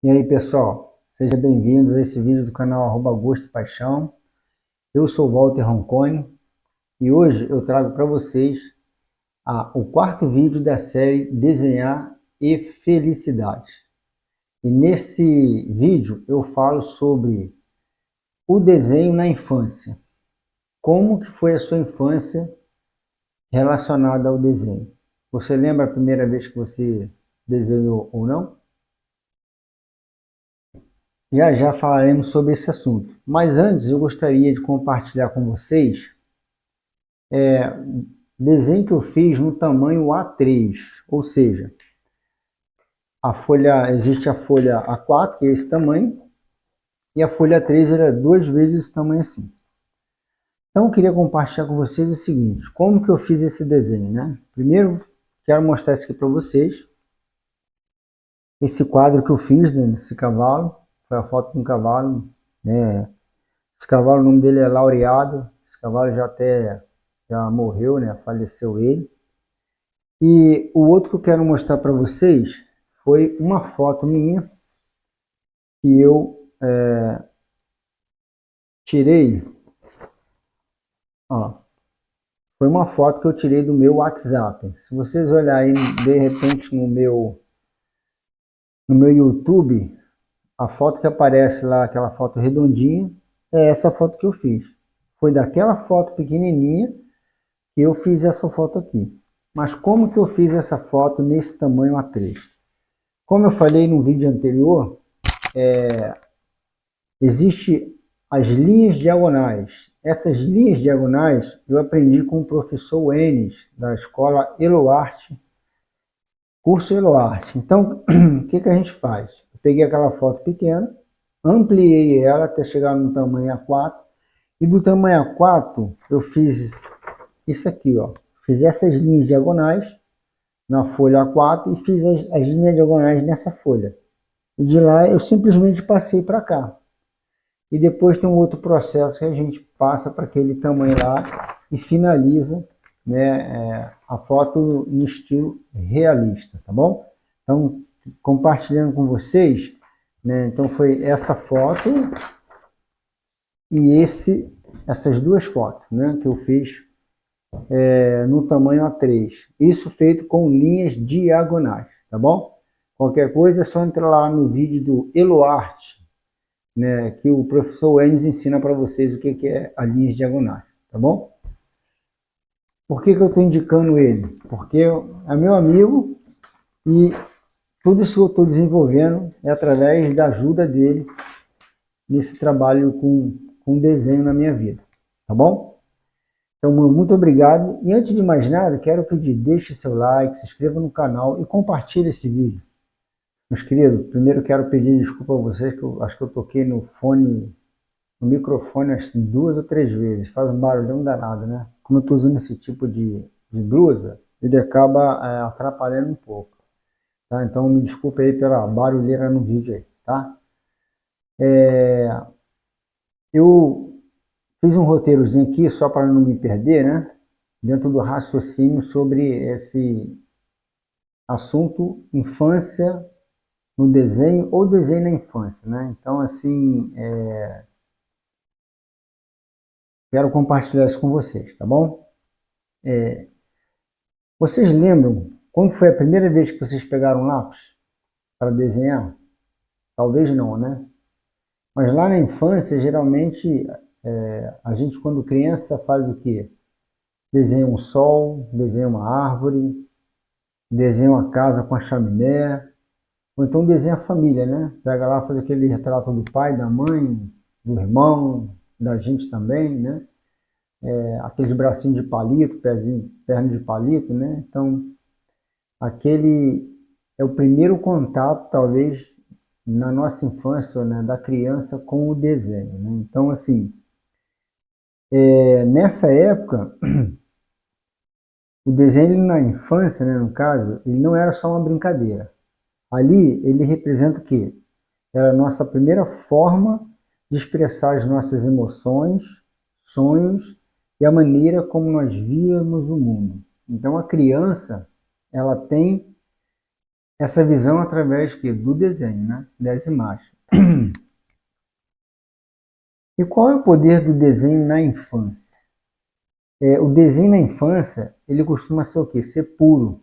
E aí, pessoal, sejam bem-vindos a esse vídeo do canal Gosto e Paixão. Eu sou Walter Roncone e hoje eu trago para vocês o quarto vídeo da série Desenhar e Felicidade. E nesse vídeo eu falo sobre o desenho na infância. Como que foi a sua infância relacionada ao desenho? Você lembra a primeira vez que você desenhou ou não? Já já falaremos sobre esse assunto. Mas antes eu gostaria de compartilhar com vocês desenho que eu fiz no tamanho A3, ou seja, existe a folha A4, que é esse tamanho, e a folha A3 era duas vezes esse tamanho assim. Então eu queria compartilhar com vocês o seguinte, como que eu fiz esse desenho, né? Primeiro, quero mostrar isso aqui para vocês. Esse quadro que eu fiz, né, desse cavalo, foi a foto de um cavalo, né? Esse cavalo, o nome dele é Laureado, esse cavalo já morreu, né? Faleceu ele. E o outro que eu quero mostrar para vocês foi uma foto minha que eu tirei, ó, foi uma foto que eu tirei do meu WhatsApp. Se vocês olharem de repente no meu YouTube, a foto que aparece lá, aquela foto redondinha, é essa foto que eu fiz. Foi daquela foto pequenininha que eu fiz essa foto aqui. Mas como que eu fiz essa foto nesse tamanho A3? Como eu falei no vídeo anterior, existe as linhas diagonais. Essas linhas diagonais eu aprendi com o professor Enes, da escola Eloarte, curso Eloarte. Então, o que a gente faz? Eu peguei aquela foto pequena, ampliei ela até chegar no tamanho A4, e do tamanho A4 eu fiz isso aqui, ó. Fiz essas linhas diagonais na folha A4 e fiz as linhas diagonais nessa folha. E de lá eu simplesmente passei para cá. E depois tem um outro processo que a gente passa para aquele tamanho lá e finaliza, né, a foto em estilo realista, tá bom? Então, compartilhando com vocês, né, então foi essa foto e essas duas fotos, né, que eu fiz no tamanho A3. Isso feito com linhas diagonais, tá bom? Qualquer coisa é só entrar lá no vídeo do Eloarte, né, que o professor Enes ensina para vocês o que é a linha diagonal, tá bom? Por que eu estou indicando ele? Porque é meu amigo e tudo isso que eu estou desenvolvendo é através da ajuda dele nesse trabalho com desenho na minha vida, tá bom? Então, muito obrigado. E antes de mais nada, quero pedir, deixe seu like, se inscreva no canal e compartilhe esse vídeo. Meus queridos, primeiro quero pedir desculpa a vocês, que eu acho que eu toquei no microfone acho que duas ou três vezes, faz um barulhão danado, né? Como eu estou usando esse tipo de blusa, ele acaba atrapalhando um pouco, tá? Então me desculpe aí pela barulheira no vídeo aí, tá? Eu fiz um roteirozinho aqui, só para não me perder, né? Dentro do raciocínio sobre esse assunto infância no desenho ou desenho na infância, né? Então, assim, quero compartilhar isso com vocês, tá bom? Vocês lembram quando foi a primeira vez que vocês pegaram um lápis para desenhar? Talvez não, né? Mas lá na infância, geralmente, a gente quando criança faz o quê? Desenha um sol, desenha uma árvore, desenha uma casa com a chaminé, ou então desenha a família, né? Pega lá, faz aquele retrato do pai, da mãe, do irmão, da gente também, né? Aqueles bracinhos de palito, pezinho, perna de palito, né? Então, aquele é o primeiro contato, talvez, na nossa infância, né, da criança com o desenho, né? Então, assim, nessa época, o desenho na infância, né, no caso, ele não era só uma brincadeira. Ali, ele representa o quê? Era a nossa primeira forma de expressar as nossas emoções, sonhos e a maneira como nós víamos o mundo. Então, a criança, ela tem essa visão através do desenho, né? Das imagens. E qual é o poder do desenho na infância? O desenho na infância, ele costuma ser o quê? Ser puro.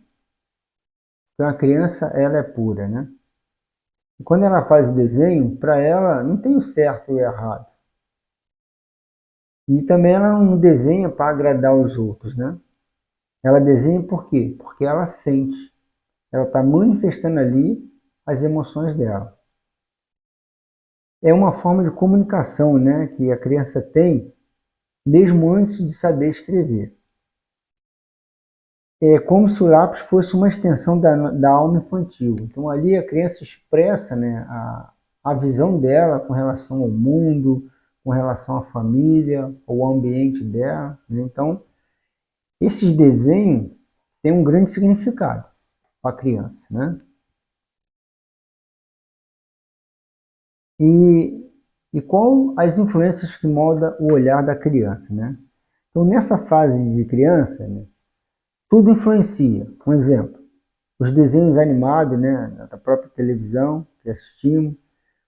Então a criança, ela é pura, né? E quando ela faz o desenho, para ela não tem o certo e o errado. E também ela não desenha para agradar os outros, né? Ela desenha por quê? Porque ela sente. Ela está manifestando ali as emoções dela. É uma forma de comunicação, né, que a criança tem, mesmo antes de saber escrever. É como se o lápis fosse uma extensão da alma infantil. Então ali a criança expressa, né, a visão dela com relação ao mundo, com relação à família, ao ambiente dela, né? Então, esses desenhos têm um grande significado para a criança, né? E qual as influências que moldam o olhar da criança, né? Então, nessa fase de criança, né, tudo influencia. Um exemplo, os desenhos animados, né, da própria televisão que assistimos,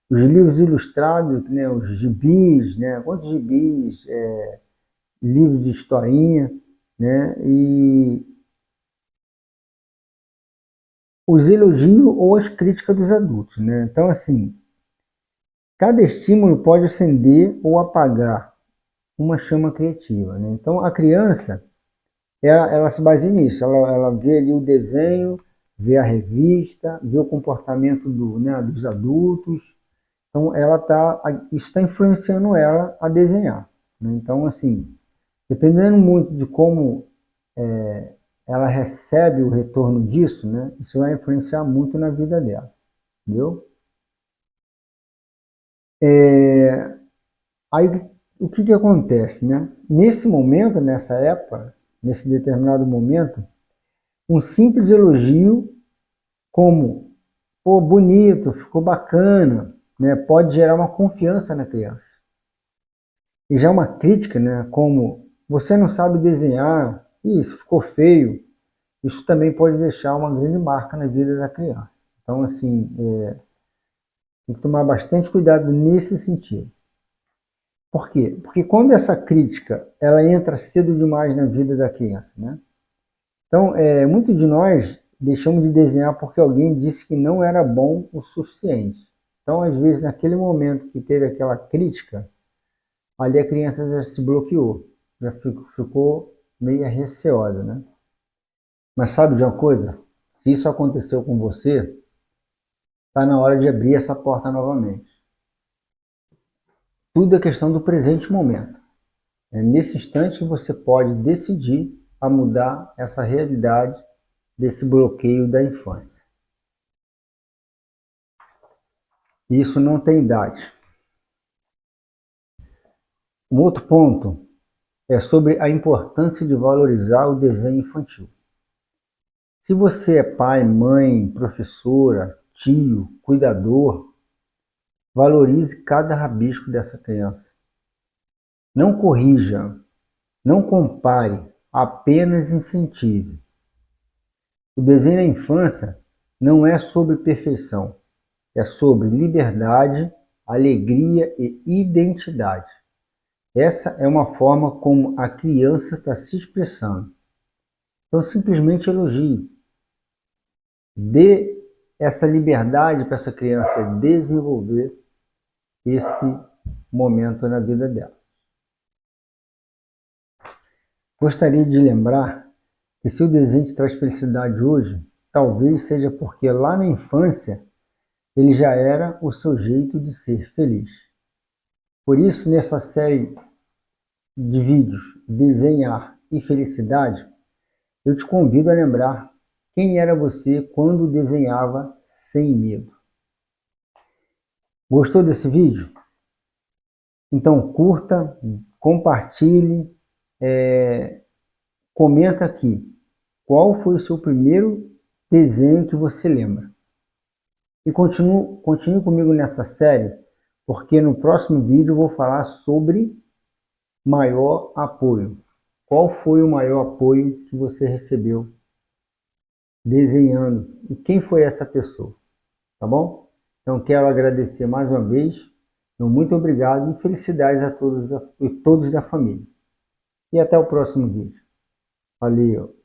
os livros ilustrados, né, os gibis, né, quantos gibis, livros de historinha, né, e os elogios ou as críticas dos adultos, né? Então, assim, cada estímulo pode acender ou apagar uma chama criativa, né? Então, a criança, ela se baseia nisso, ela vê ali o desenho, vê a revista, vê o comportamento né, dos adultos, então isso está influenciando ela a desenhar, né? Então, assim, dependendo muito de como ela recebe o retorno disso, né, isso vai influenciar muito na vida dela, entendeu? Aí, o que acontece, né? Nesse momento, nessa época, nesse determinado momento, um simples elogio como, pô, bonito, ficou bacana, né, pode gerar uma confiança na criança. E já uma crítica, né, como, você não sabe desenhar, isso ficou feio, isso também pode deixar uma grande marca na vida da criança. Então, assim, tem que tomar bastante cuidado nesse sentido. Por quê? Porque quando essa crítica ela entra cedo demais na vida da criança, né? Então, muitos de nós deixamos de desenhar porque alguém disse que não era bom o suficiente. Então, às vezes, naquele momento que teve aquela crítica, ali a criança já se bloqueou, já ficou meio receosa, né? Mas sabe de uma coisa? Se isso aconteceu com você, está na hora de abrir essa porta novamente. Tudo é questão do presente momento. É nesse instante que você pode decidir a mudar essa realidade desse bloqueio da infância. Isso não tem idade. Um outro ponto é sobre a importância de valorizar o desenho infantil. Se você é pai, mãe, professora, tio, cuidador, valorize cada rabisco dessa criança. Não corrija, não compare, apenas incentive. O desenho na infância não é sobre perfeição, é sobre liberdade, alegria e identidade. Essa é uma forma como a criança está se expressando. Então, simplesmente elogie. Dê essa liberdade para essa criança desenvolver esse momento na vida dela. Gostaria de lembrar que se o desenho te traz felicidade hoje, talvez seja porque lá na infância ele já era o seu jeito de ser feliz. Por isso, nessa série de vídeos Desenhar e Felicidade, eu te convido a lembrar quem era você quando desenhava sem medo. Gostou desse vídeo? Então curta, compartilhe, comenta aqui qual foi o seu primeiro desenho que você lembra. E continue comigo nessa série, porque no próximo vídeo eu vou falar sobre maior apoio. Qual foi o maior apoio que você recebeu desenhando. E quem foi essa pessoa? Tá bom? Então quero agradecer mais uma vez. Então, muito obrigado e felicidades a todos da família. E até o próximo vídeo. Valeu!